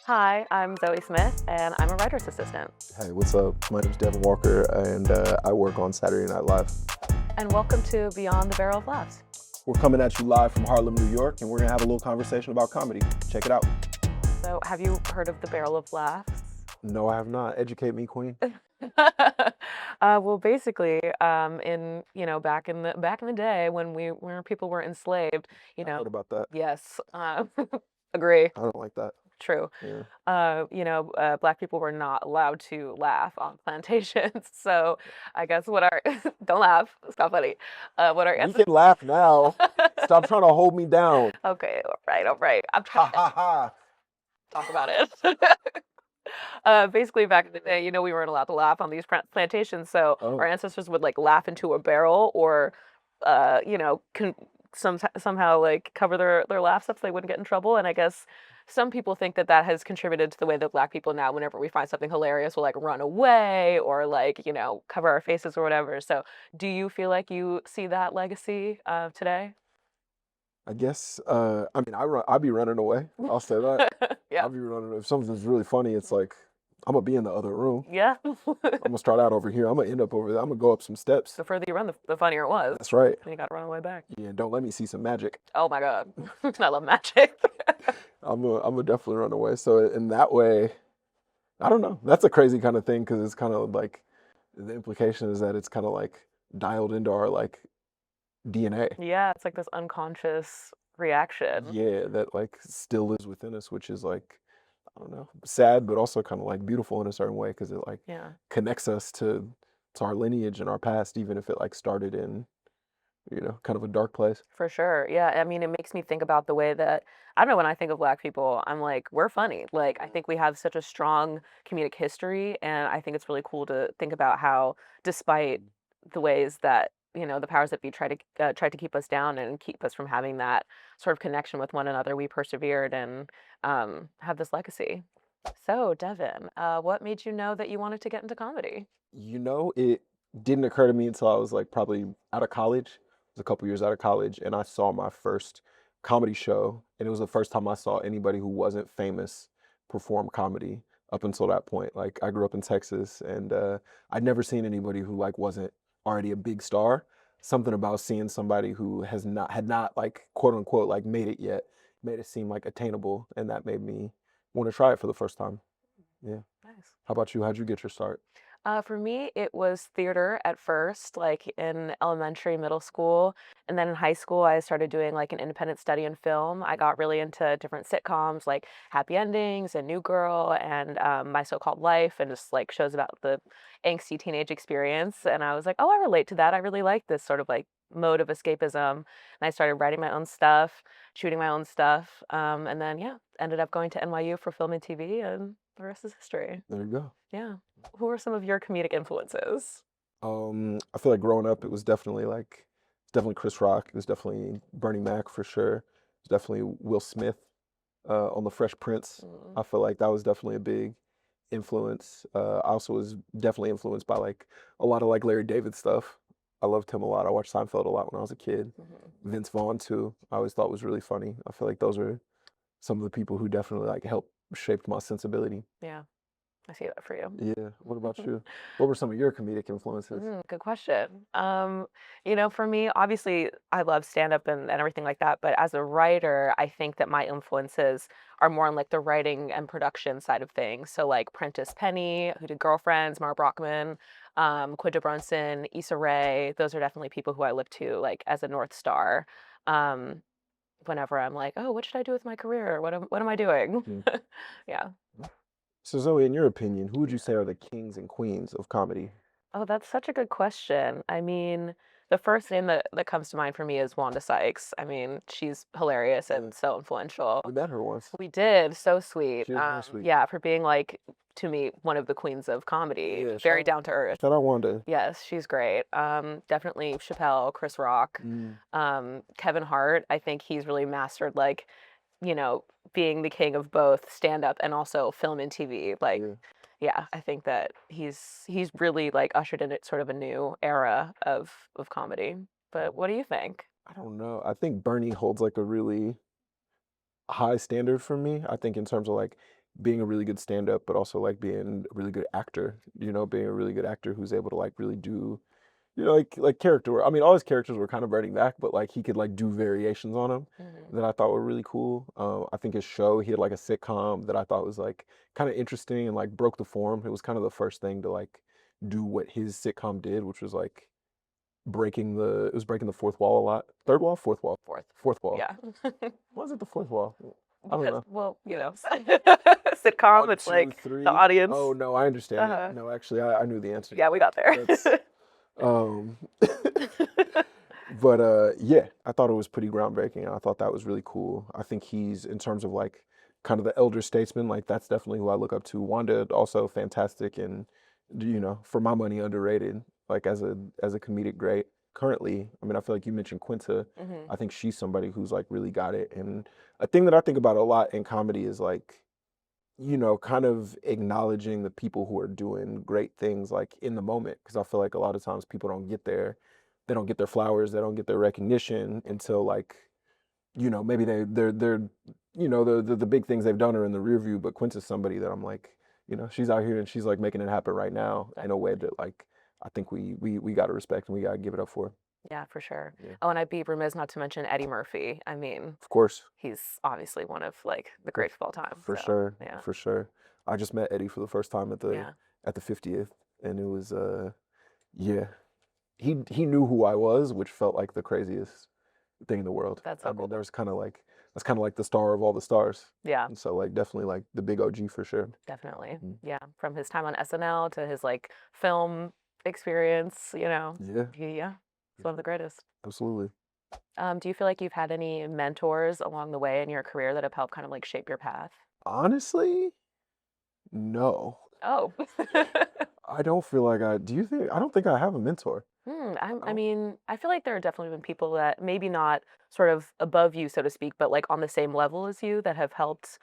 Hi, I'm Zoe Smith, and I'm a writer's assistant. Hey, what's up? My name's Devon Walker, and I work on Saturday Night Live. And welcome to Beyond the Barrel of Laughs. We're coming at you live from Harlem, New York, and we're gonna have a little conversation about comedy. Check it out. So, have you heard of the Barrel of Laughs? No, I have not. Educate me, Queen. Well, basically, in back in the day when people were enslaved, I heard about that. yes, agree, I don't like that. true. Yeah. Black people were not allowed to laugh on plantations. So, I guess what our don't laugh, it's not funny. What our We ancestors. can laugh now. Stop trying to hold me down. Okay, all right. I'm Ha trying to ha ha. talk about it. Basically, back in the day, we weren't allowed to laugh on these plantations, so our Oh, ancestors would like laugh into a barrel or, somehow like cover their laughs up so they wouldn't get in trouble. And I guess some people think that that has contributed to the way that Black people now, whenever we find something hilarious, will like run away or like cover our faces or whatever. So, do you feel like you see that legacy today? I guess. I mean, I'll be running away. I'll say that. Yeah, I'll be running. If something's really funny, it's like I'm gonna be in the other room. yeah. I'm gonna start out over here. I'm gonna end up over there. I'm gonna go up some steps. The further you run, the funnier it was. That's right. And you got to run away back. Yeah, don't let me see some magic. Oh my God. I love magic. I'm a definitely run away. So in that way, I don't know. That's a crazy kind of thing because it's kind of like the implication is that it's kind of like dialed into our like DNA. Yeah, it's like this unconscious reaction. Yeah, that like still lives within us, which is like I don't know, sad, but also kind of like beautiful in a certain way because it like Yeah, connects us to our lineage and our past, even if it like started in kind of a dark place. for sure. Yeah, I mean, it makes me think about the way that, I don't know, when I think of Black people, I'm like, we're funny. Like, I think we have such a strong comedic history, and I think it's really cool to think about how, despite the ways that, the powers that be try to keep us down and keep us from having that sort of connection with one another, we persevered and have this legacy. So, Devin, what made you know that you wanted to get into comedy? It didn't occur to me until I was like probably out of college. It was a couple years out of college, and I saw my first comedy show, and it was the first time I saw anybody who wasn't famous perform comedy up until that point. Like I grew up in Texas, and I'd never seen anybody who like wasn't already a big star. Something about seeing somebody who had not like quote unquote like made it yet made it seem like attainable, and that made me want to try it for the first time. Yeah. Nice. How about you? How'd you get your start? For me, it was theater at first, like in elementary, middle school. And then in high school, I started doing like an independent study in film. I got really into different sitcoms like Happy Endings and New Girl and My So-Called Life and just like shows about the angsty teenage experience. And I was like, oh, I relate to that. I really like this sort of like mode of escapism. And I started writing my own stuff, shooting my own stuff. And then, yeah, ended up going to NYU for film and TV, and the rest is history. There you go. Yeah. Who are some of your comedic influences? I feel like growing up, it was definitely Chris Rock. It was definitely Bernie Mac for sure. It was definitely Will Smith on The Fresh Prince. Mm. I feel like that was definitely a big influence. I also was definitely influenced by like a lot of like Larry David stuff. I loved him a lot. I watched Seinfeld a lot when I was a kid. Mhm. Vince Vaughn too. I always thought was really funny. I feel like those are some of the people who definitely like helped shaped my sensibility. Yeah, I see that for you. Yeah. What about you? What were some of your comedic influences? Good question. For me, obviously, I love stand up and everything like that. But as a writer, I think that my influences are more on like the writing and production side of things. So, like Prentice Penny, who did Girlfriends, Mara Brockman, Quinta Brunson, Issa Rae. Those are definitely people who I look to like as a North Star. Um, Whenever I'm like, oh, what should I do with my career? What am I doing? Hmm. Yeah. So Zoe, in your opinion, who would you say are the kings and queens of comedy? Oh, that's such a good question. I mean, the first name that comes to mind for me is Wanda Sykes. I mean, she's hilarious Yeah, and so influential. we met her once. We did, so sweet. She was very sweet. Yeah, for being like, to me, one of the queens of comedy. Yeah, Very down to earth. shout out Wanda. Yes, she's great. Definitely Chappelle, Chris Rock, Mm, Kevin Hart. I think he's really mastered like, being the king of both stand up and also film and TV. Like, yeah. yeah, I think that he's really like ushered in it sort of a new era of comedy. But what do you think? I don't know. I think Bernie holds like a really high standard for me. I think in terms of like being a really good stand-up, but also like being a really good actor, being a really good actor who's able to like really do, like character. I mean, all his characters were kind of running back, but like he could like do variations on them Mhm. that I thought were really cool. I think his show, he had like a sitcom that I thought was like kind of interesting and like broke the form. It was kind of the first thing to like do what his sitcom did, which was like it was breaking the fourth wall a lot. Third wall, fourth wall, Fourth. fourth wall. Yeah. Why is it the fourth wall? I don't Because, know. well, One, sitcom, it's two, like the three. audience. Oh no, I understand it. Uh-huh. No, actually, I knew the answer. Yeah, we got there. That's um, but yeah, I thought it was pretty groundbreaking. I thought that was really cool. I think he's in terms of like kind of the elder statesman, like that's definitely who I look up to. Wanda also fantastic and for my money underrated, like as a comedic great. Currently, I mean, I feel like you mentioned Quinta. Hmm. I think she's somebody who's like really got it. And a thing that I think about a lot in comedy is like kind of acknowledging the people who are doing great things like in the moment. Because I feel like a lot of times people they don't get their flowers, they don't get their recognition until like, maybe they're, the big things they've done are in the rear view. But Quinta's somebody that I'm like, she's out here and she's like making it happen right now in a way Definitely. that like I think we got to respect and we got to give it up for. Yeah, for sure. Yeah, Oh, and I'd be remiss not to mention Eddie Murphy. I mean, of course. he's obviously one of like the For, greats of all time. for So sure, yeah, for sure. I just met Eddie for the first time yeah, at the 50th, and it was yeah. He knew who I was, which felt like the craziest thing in the world. that's I so mean, cool. that's kind of like the star of all the stars, Yeah, and so like definitely like the big OG for sure. definitely. Mm. Yeah, from his time on SNL to his like film experience, Yeah, yeah, he's one of the greatest. absolutely. Do you feel like you've had any mentors along the way in your career that have helped kind of like shape your path? Honestly, no. Oh. I don't feel like I. Do you think? I don't think I have a mentor. I I don't. mean, I feel like there are definitely been people that maybe not sort of above you, so to speak, but like on the same level as you that have helped,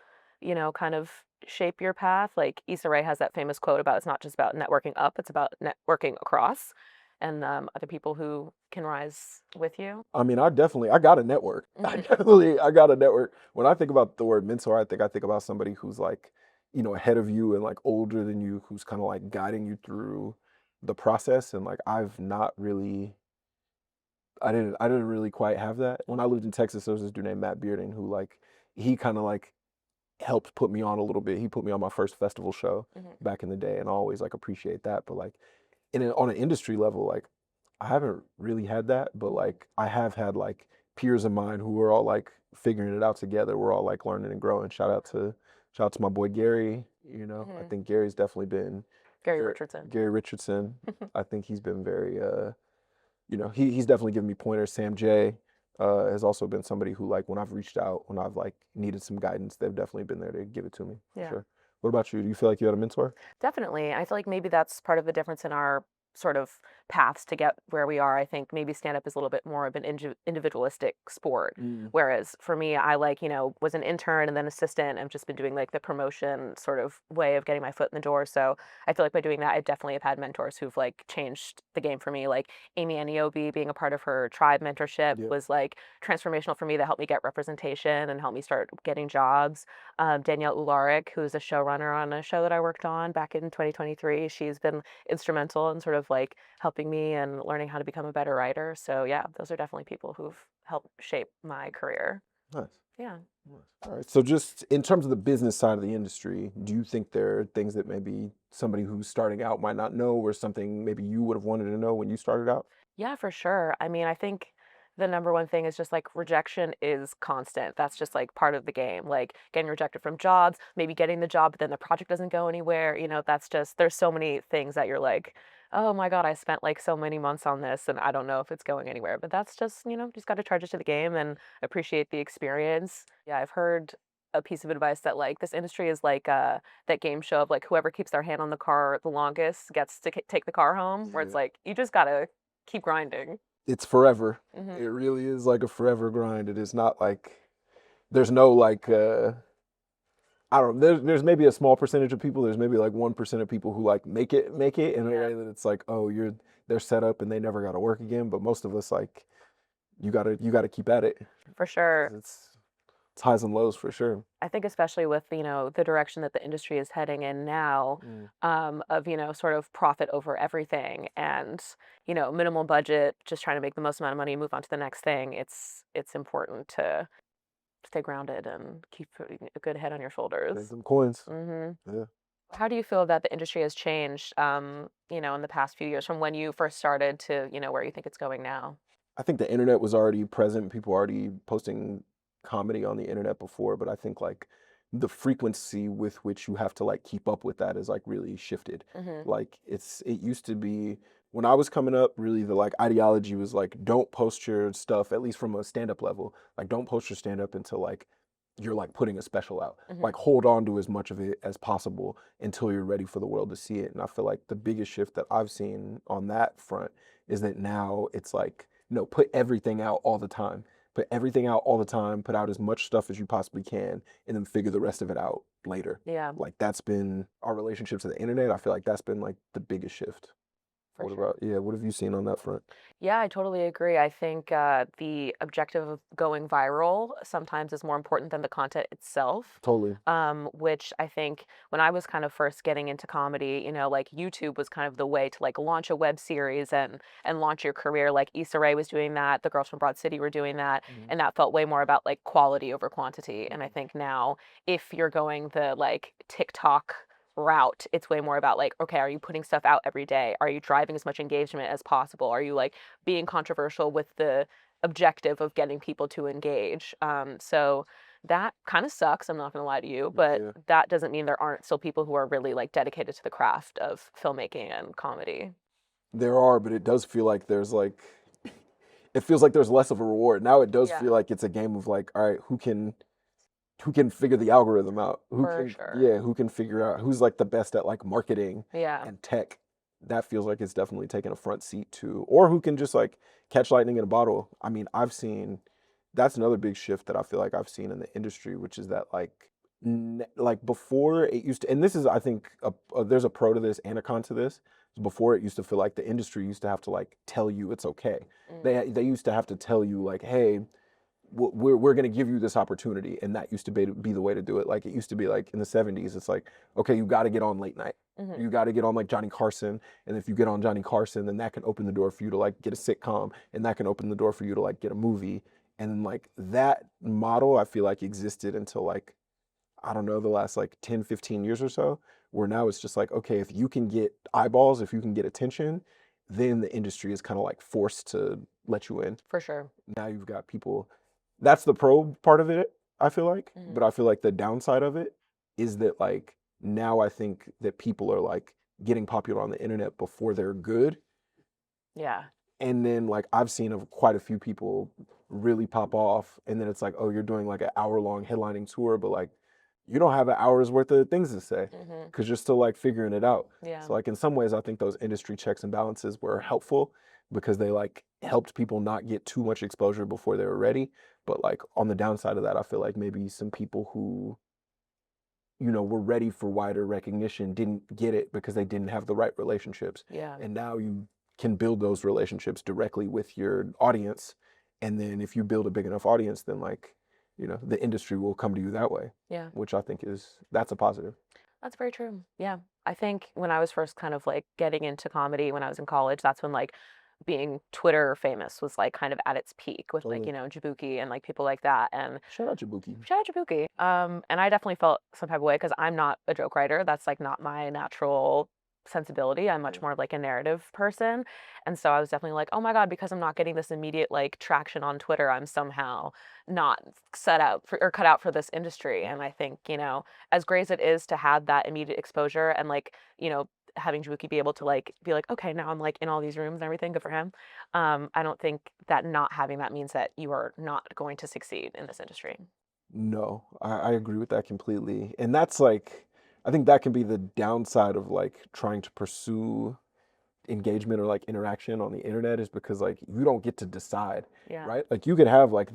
kind of shape your path. Like Issa Rae has that famous quote about it's not just about networking up, it's about networking across and other people who can rise with you. I mean, I got a network. Hmm. I got a network. When I think about the word mentor, I think about somebody who's like, ahead of you and like older than you, who's kind of like guiding you through the process. And like, I didn't really quite have that. When I lived in Texas, there was this dude named Matt Bearden who like, he kind of like helped put me on a little bit. He put me on my first festival show Hmm. back in the day, and I always like appreciate that. But like, on an industry level, like I haven't really had that, but Hmm. like I have had like peers of mine who were all like figuring it out together. We're all like learning and growing. Shout out to my boy Gary. I Hmm. think Gary's definitely been Gary very Richardson. Gary Richardson. I think he's been very he's definitely given me pointers. Sam J has also been somebody who like when I've reached out, when I've like needed some guidance, they've definitely been there to give it to me for Yeah. sure. What about you? Do you feel like you had a mentor? Definitely. I feel like maybe that's part of the difference in our sort of paths to get where we are. I think maybe stand up is a little bit more of an individualistic sport. Mm, Whereas for me, I like, was an intern and then assistant. I've just been doing like the promotion sort of way of getting my foot in the door. So I feel like by doing that, I definitely have had mentors who've like changed the game for me. Like Amy Aniobi, being a part of her tribe mentorship yep. was like transformational for me that helped me get representation and helped me start getting jobs. Danielle Ularik, who's a showrunner on a show that I worked on back in 2023. She's been instrumental in sort of like helping me and learning how to become a better writer. So yeah, those are definitely people who've helped shape my career. Nice. Yeah. Nice. All right. So just in terms of the business side of the industry, do you think there are things that maybe somebody who's starting out might not know, or something maybe you would have wanted to know when you started out? Yeah, for sure. I mean, I think the number one thing is just like rejection is constant. That's just like part of the game. Like getting rejected from jobs, maybe getting the job, but then the project doesn't go anywhere. That's just, there's so many things that you're like, oh my God, I spent like so many months on this and I don't know if it's going anywhere. But that's just, just got to charge it to the game and appreciate the experience. Yeah, I've heard a piece of advice that like this industry is like that game show of like whoever keeps their hand on the car the longest gets to take the car home, where it's Yeah. like you just gotta keep grinding. It's forever. Mhm. It really is like a forever grind. It is not like there's no like I don't there's maybe a small percentage of people, there's maybe like 1% of people who like make it in a Yeah, way that it's like, oh, they're set up and they never gotta work again. But most of us like you gotta keep at it for sure. because It's highs and lows for sure. I think especially with, the direction that the industry is heading in now, Mm. of, sort of profit over everything and, minimal budget, just trying to make the most amount of money and move on to the next thing. It's important to stay grounded and keep a good head on your Save shoulders. them coins. hmm Yeah. How do you feel that the industry has changed, in the past few years from when you first started to, where you think it's going now? I think the internet was already present. People already posting comedy on the internet before, but I think like the frequency with which you have to like keep up with that is like really shifted. hmm Like it used to be when I was coming up, really the like ideology was like don't post your stuff, at least from a stand-up level. Like don't post your stand-up until like you're like putting a special out. hmm Like hold on to as much of it as possible until you're ready for the world to see it. And I feel like the biggest shift that I've seen on that front is that now it's like no, put everything out all the time. Put everything out all the time. Put out as much stuff as you possibly can, and then figure the rest of it out later. Yeah, Like that's been our relationship to the internet. I feel like that's been like the biggest shift. for What sure. about yeah? What have you seen on that front? Yeah, I totally agree. I think the objective of going viral sometimes is more important than the content itself. Totally. Which I think when I was kind of first getting into comedy, like YouTube was kind of the way to like launch a web series and launch your career. Like Issa Rae was doing that, the girls from Broad City were doing that, Mhm. and that felt way more about like quality over quantity. And I Mhm. think now if you're going the like TikTok route, it's way more about like, okay, are you putting stuff out every day? Are you driving as much engagement as possible? Are you like being controversial with the objective of getting people to engage? So that kind of sucks. I'm not going to lie to you, but Yeah, that doesn't mean there aren't still people who are really like dedicated to the craft of filmmaking and comedy. there are, but it does feel like there's like it feels like there's less of a reward now. It does feel Yeah, like it's a game of like, all right, who can figure the algorithm out? Who for can, sure. yeah, who can figure out who's like the best at like marketing Yeah, and tech? That feels like it's definitely taking a front seat too. Or who can just like catch lightning in a bottle. I mean, I've seen that's another big shift that I feel like I've seen in the industry, which is that like like before it used to, and this is I think there's a pro to this and a con to this. Before it used to feel like the industry used to have to like tell you it's okay. mm, They used to have to tell you like, hey, we're going to give you this opportunity, and that used to be the way to do it. Like it used to be like in the 70s it's like okay, you got to get on late night, hmm you got to get on like Johnny Carson, and if you get on Johnny Carson then that can open the door for you to like get a sitcom, and that can open the door for you to like get a movie. And like that model I feel like existed until like I don't know the last like 10-15 years or so, where now it's just like okay, if you can get eyeballs, if you can get attention, then the industry is kind of like forced to let you in. for sure. Now you've got people. That's the pro part of it, I feel like. hmm But I feel like the downside of it is that like now I think that people are like getting popular on the internet before they're good. Yeah, And then like I've seen of quite a few people really pop off, and then it's like, oh, you're doing like an hour-long headlining tour, but like you don't have an hour's worth of things to say hmm because you're still like figuring it out. yeah, So like in some ways I think those industry checks and balances were helpful because they like helped people not get too much exposure before they were ready. But like on the downside of that, I feel like maybe some people who were ready for wider recognition didn't get it because they didn't have the right relationships. yeah, And now you can build those relationships directly with your audience. And then if you build a big enough audience, then like, the industry will come to you that way, yeah. which I think that's a positive. That's very true. Yeah. I think when I was first kind of like getting into comedy when I was in college, that's when like being Twitter famous was like kind of at its peak with like, Totally. Jabuki and like people like that. And Shout out Jabuki. shout out Jabuki. And I definitely felt some type of way because I'm not a joke writer. That's like not my natural sensibility. I'm much Yeah. more of like a narrative person. And so I was definitely like, oh my God, because I'm not getting this immediate like traction on Twitter, I'm somehow not set out for, or cut out for this industry. And I think, as great as it is to have that immediate exposure and like, having Jabuki be able to like be like, okay, now I'm like in all these rooms and everything, good for him. I don't think that not having that means that you are not going to succeed in this industry. No, I agree with that completely. And that's like, I think that can be the downside of like trying to pursue engagement or like interaction on the internet is because like you don't get to decide, Yeah. right? Like you could have like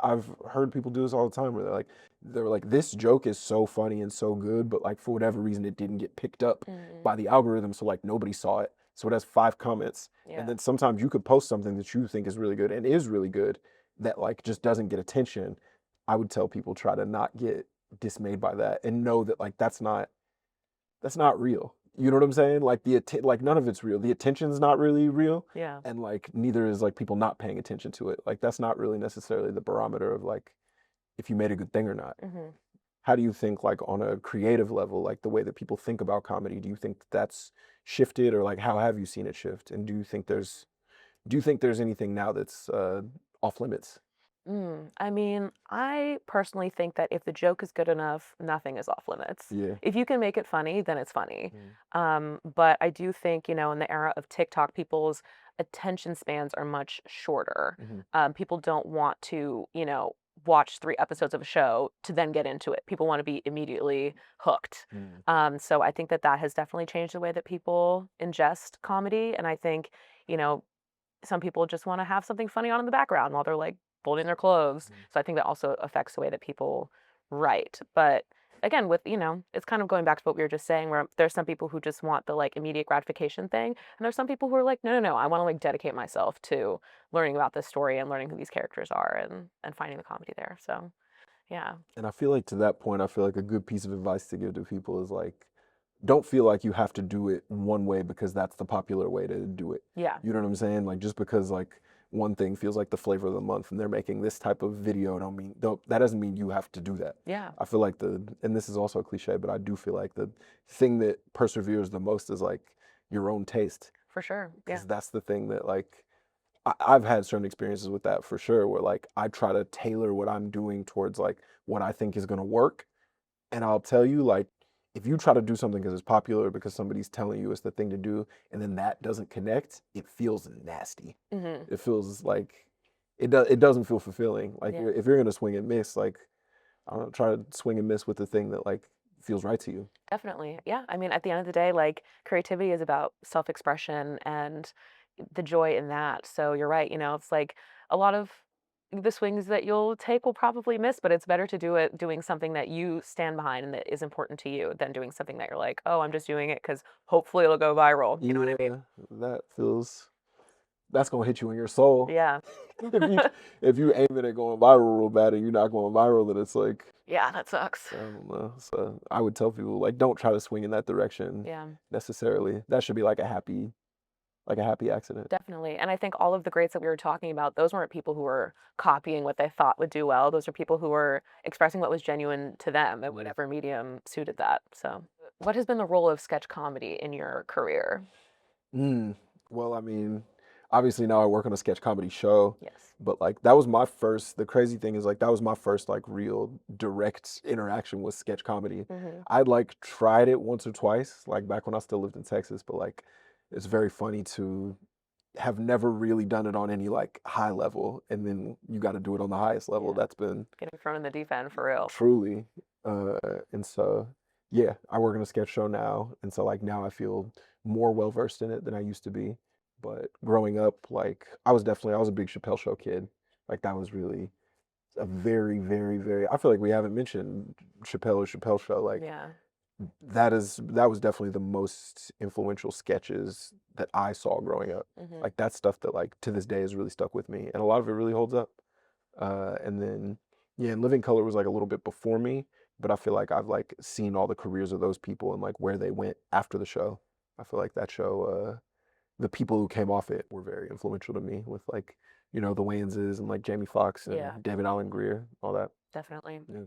I've heard people do this all the time where they're like this joke is so funny and so good, but like for whatever reason it didn't get picked up hmm by the algorithm, so like nobody saw it. So it has 5 comments. And Yeah. then sometimes you could post something that you think is really good and is really good that like just doesn't get attention. I would tell people try to not get dismayed by that and know that like that's not real. You know what I'm saying? Like like none of it's real. The attention's not really real, Yeah. and like neither is like people not paying attention to it. Like that's not really necessarily the barometer of like if you made a good thing or not. Hmm. How do you think like on a creative level, like the way that people think about comedy, do you think that's shifted or like how have you seen it shift? And do you think there's anything now that's off limits? I mean, I personally think that if the joke is good enough, nothing is off limits. Yeah. If you can make it funny, then it's funny. Mm. But I do think, in the era of TikTok, people's attention spans are much shorter. Mm-hmm. People don't want to, watch 3 episodes of a show to then get into it. People want to be immediately hooked. Mm. So I think that that has definitely changed the way that people ingest comedy. And I think, you know, some people just want to have something funny on in the background while they're like folding their clothes. Mm. So I think that also affects the way that people write. But again, with, it's kind of going back to what we were just saying, where there's some people who just want the like immediate gratification thing. And there's some people who are like, no, no, no, I want to like dedicate myself to learning about this story and learning who these characters are and finding the comedy there. So yeah. And I feel like to that point, I feel like a good piece of advice to give to people is like, don't feel like you have to do it one way because that's the popular way to do it. Yeah. You know what I'm saying? Like just because like one thing feels like the flavor of the month and they're making this type of video, don't that doesn't mean you have to do that. Yeah. I feel like and this is also a cliche, but I do feel like the thing that perseveres the most is like your own taste. For sure. Yeah. Because that's the thing that like I've had certain experiences with that for sure, where like I try to tailor what I'm doing towards like what I think is gonna work. And I'll tell you, like, if you try to do something because it's popular, because somebody's telling you it's the thing to do, and then that doesn't connect, it feels nasty. Hmm. It feels like it doesn't feel fulfilling. Like Yeah. if you're gonna swing and miss, like I don't know, try to swing and miss with the thing that like feels right to you. Definitely. Yeah. I mean, at the end of the day, like creativity is about self-expression and the joy in that. So you're right. It's like a lot of the swings that you'll take will probably miss, but it's better to do it doing something that you stand behind and that is important to you than doing something that you're like, oh, I'm just doing it because hopefully it'll go viral. You know what I mean? Yeah, that's gonna hit you in your soul. Yeah. If you if you aim it at going viral real bad and you're not going viral, then it's like Yeah, that sucks. I don't know. So I would tell people like don't try to swing in that direction Yeah. necessarily. That should be like a happy accident. Definitely. And I think all of the greats that we were talking about, those weren't people who were copying what they thought would do well. Those are people who were expressing what was genuine to them and Mm. whatever medium suited that. So, what has been the role of sketch comedy in your career? Mm. Well, I mean, obviously now I work on a sketch comedy show, Yes. but like that was my first, the crazy thing is like that was my first like real direct interaction with sketch comedy. Hmm. I'd like tried it once or twice, like back when I still lived in Texas, but like it's very funny to have never really done it on any like high level and then you got to do it on the highest level. Yeah. That's been Getting thrown in the deep end for real. truly uh and so yeah, I work on a sketch show now and so like now I feel more well versed in it than I used to be. But growing up, like I was a big Chappelle Show kid. Like that was really a very, very, very I feel like we haven't mentioned Chappelle Show. Like Yeah. that was definitely the most influential sketches that I saw growing up. Hmm. Like that's stuff that like to this day has really stuck with me, and a lot of it really holds up. And then yeah, and Living Color was like a little bit before me, but I feel like I've like seen all the careers of those people and like where they went after the show. I feel like that show, the people who came off it were very influential to me with like, the Wayneses and like Jamie Foxx Yeah, and David Allen Greer, all that. definitely. Yeah.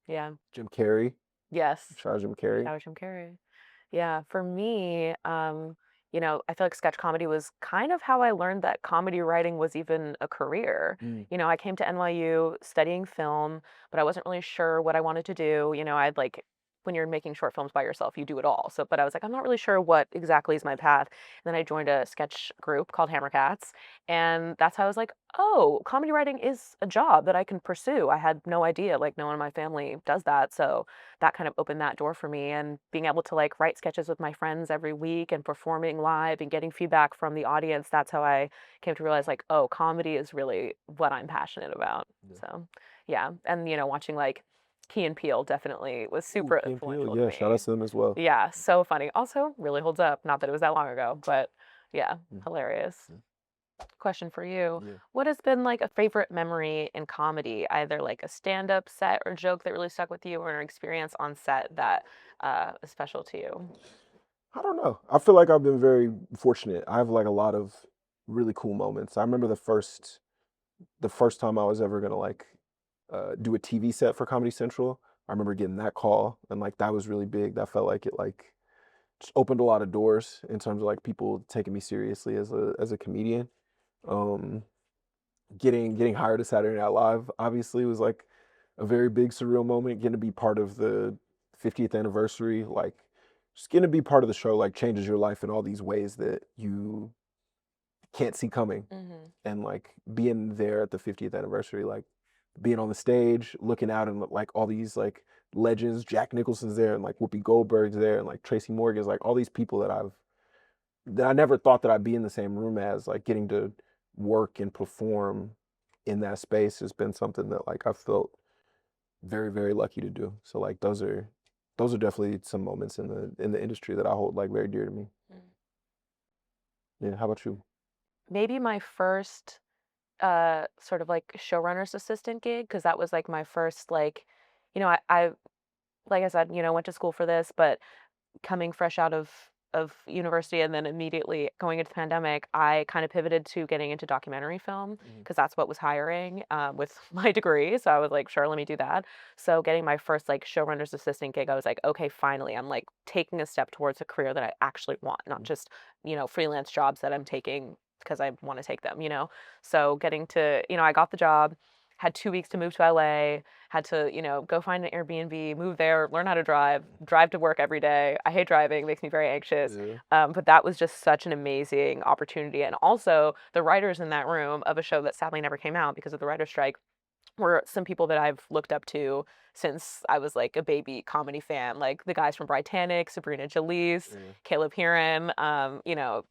Yeah. Jim Carrey, Yes. shout out Jim Carrey. Shower Jim Carrey. Yeah, for me, I feel like sketch comedy was kind of how I learned that comedy writing was even a career. Mm. I came to NYU studying film, but I wasn't really sure what I wanted to do. I'd like when you're making short films by yourself, you do it all. So, but I was like, I'm not really sure what exactly is my path. And then I joined a sketch group called Hammercats, and that's how I was like, oh, comedy writing is a job that I can pursue. I had no idea, like no one in my family does that. So that kind of opened that door for me, and being able to like write sketches with my friends every week and performing live and getting feedback from the audience, that's how I came to realize like, oh, comedy is really what I'm passionate about. Yeah. So yeah, and watching like Key and Peele definitely was Ooh, super Key and Peele, influential to yeah, shout out me. to them as well. Yeah, so funny. Also really holds up, not that it was that long ago, but yeah, Mm. hilarious. Question for you. Yeah. What has been like a favorite memory in comedy? Either like a stand-up set or joke that really stuck with you, or an experience on set that is special to you? I don't know. I feel like I've been very fortunate. I have like a lot of really cool moments. I remember the first time I was ever gonna like do a TV set for Comedy Central. I remember getting that call, and like that was really big. That felt like it like just opened a lot of doors in terms of like people taking me seriously as a comedian. Um, getting hired at Saturday Night Live obviously was like a very big surreal moment. Getting to be part of the 50th anniversary, like just getting to be part of the show, like changes your life in all these ways that you can't see coming. Hmm. And like being there at the 50th anniversary, like being on the stage, looking out and like all these like legends, Jack Nicholson's there and like Whoopi Goldberg's there and like Tracy Morgan's, like all these people that I never thought that I'd be in the same room as, like getting to work and perform in that space has been something that like I felt very, very lucky to do. So like those are definitely some moments in the industry that I hold like very dear to me. Yeah. How about you? Maybe my first sort of like showrunner's assistant gig, because that was like my first like, I like I said, went to school for this, but coming fresh out of university and then immediately going into the pandemic, I kind of pivoted to getting into documentary film Mhm. because that's what was hiring with my degree. So I was like, sure, let me do that. So getting my first like showrunner's assistant gig, I was like, okay, finally, I'm like taking a step towards a career that I actually want, not just freelance jobs that I'm taking because I want to take them. So getting to, I got the job, had 2 weeks to move to LA, had to, go find an Airbnb, move there, learn how to drive to work every day. I hate driving, makes me very anxious. Yeah. But that was just such an amazing opportunity. And also, the writers in that room of a show that sadly never came out because of the writer's strike were some people that I've looked up to since I was like a baby comedy fan, like the guys from Britannic, Sabrina Jalise, Yeah. Caleb Heron,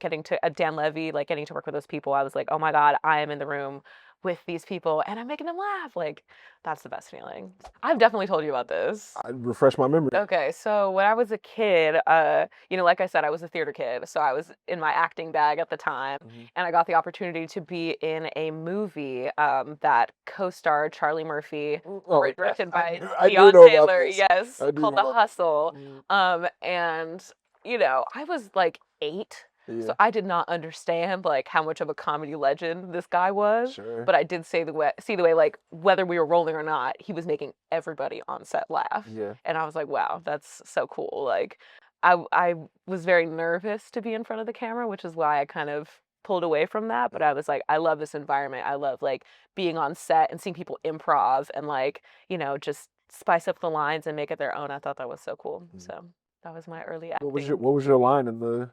getting to Dan Levy, like getting to work with those people. I was like, oh my God, I am in the room with these people and I'm making them laugh. Like, that's the best feeling. I've definitely told you about this. I refresh my memory. Okay, so when I was a kid, like I said, I was a theater kid, so I was in my acting bag at the time, Mhm. and I got the opportunity to be in a movie that co-starred Charlie Murphy, Oh, directed by I do Dion know about Taylor, this. yes, I do called know The about this. Hustle. Mhm. And I was like 8, so Yeah. I did not understand like how much of a comedy legend this guy was. Sure. But I did see the way, like, whether we were rolling or not, he was making everybody on set laugh. Yeah. And I was like, wow, that's so cool. Like, I was very nervous to be in front of the camera, which is why I kind of pulled away from that. But I was like, I love this environment. I love like being on set and seeing people improv and like, just spice up the lines and make it their own. I thought that was so cool. Mhm. So that was my early What acting. was your line in the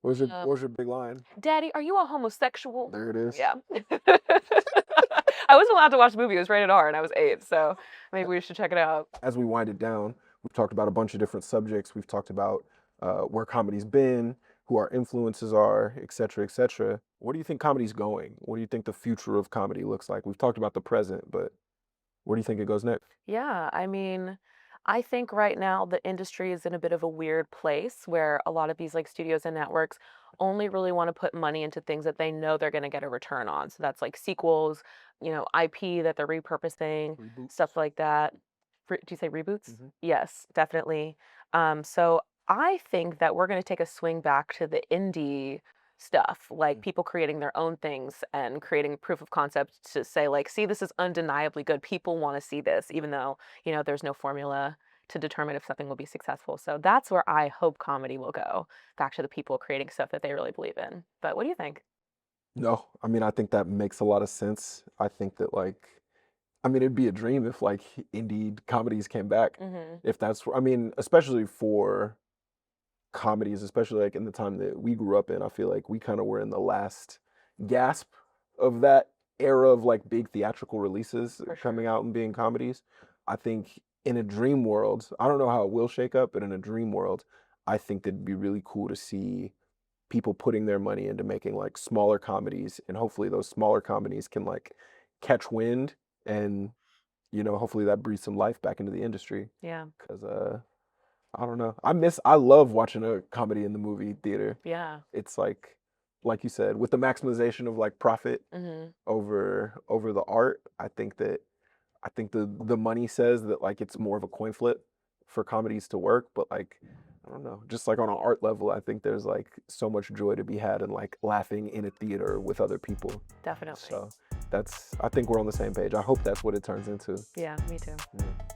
what Um, was your big line? Daddy, are you a homosexual? There it is. Yeah. I wasn't allowed to watch the movie. It was rated R and I was 8, so maybe we should check it out. As we wind it down, we've talked about a bunch of different subjects. We've talked about where comedy's been, who our influences are, et cetera, et cetera. Where do you think comedy's going? What do you think the future of comedy looks like? We've talked about the present, but where do you think it goes next? Yeah, I mean, I think right now the industry is in a bit of a weird place where a lot of these like studios and networks only really want to put money into things that they know they're going to get a return on. So that's like sequels, IP that they're repurposing, Reboots. stuff like that. Do you say reboots? Hmm. Yes, definitely. So I think that we're going to take a swing back to the indie stuff, like people creating their own things and creating proof of concept to say like, see, this is undeniably good. People want to see this, even though, there's no formula to determine if something will be successful. So that's where I hope comedy will go, back to the people creating stuff that they really believe in. But what do you think? No, I mean, I think that makes a lot of sense. I think that like, I mean, it'd be a dream if like indie comedies came back. Hmm. If that's, I mean, especially for comedies, especially like in the time that we grew up in, I feel like we kind of were in the last gasp of that era of like big theatrical releases For coming sure. out and being comedies. I think in a dream world, I don't know how it will shake up, but in a dream world, I think that'd be really cool to see people putting their money into making like smaller comedies, and hopefully those smaller comedies can like catch wind, and hopefully that breathes some life back into the industry. Yeah. Because I don't know. I love watching a comedy in the movie theater. Yeah. It's like like you said, with the maximization of like profit Mhm. over the art, I think the money says that like it's more of a coin flip for comedies to work, but like I don't know, just like on an art level, I think there's like so much joy to be had in like laughing in a theater with other people. Definitely. So that's I think we're on the same page. I hope that's what it turns into. Yeah, me too. Yeah.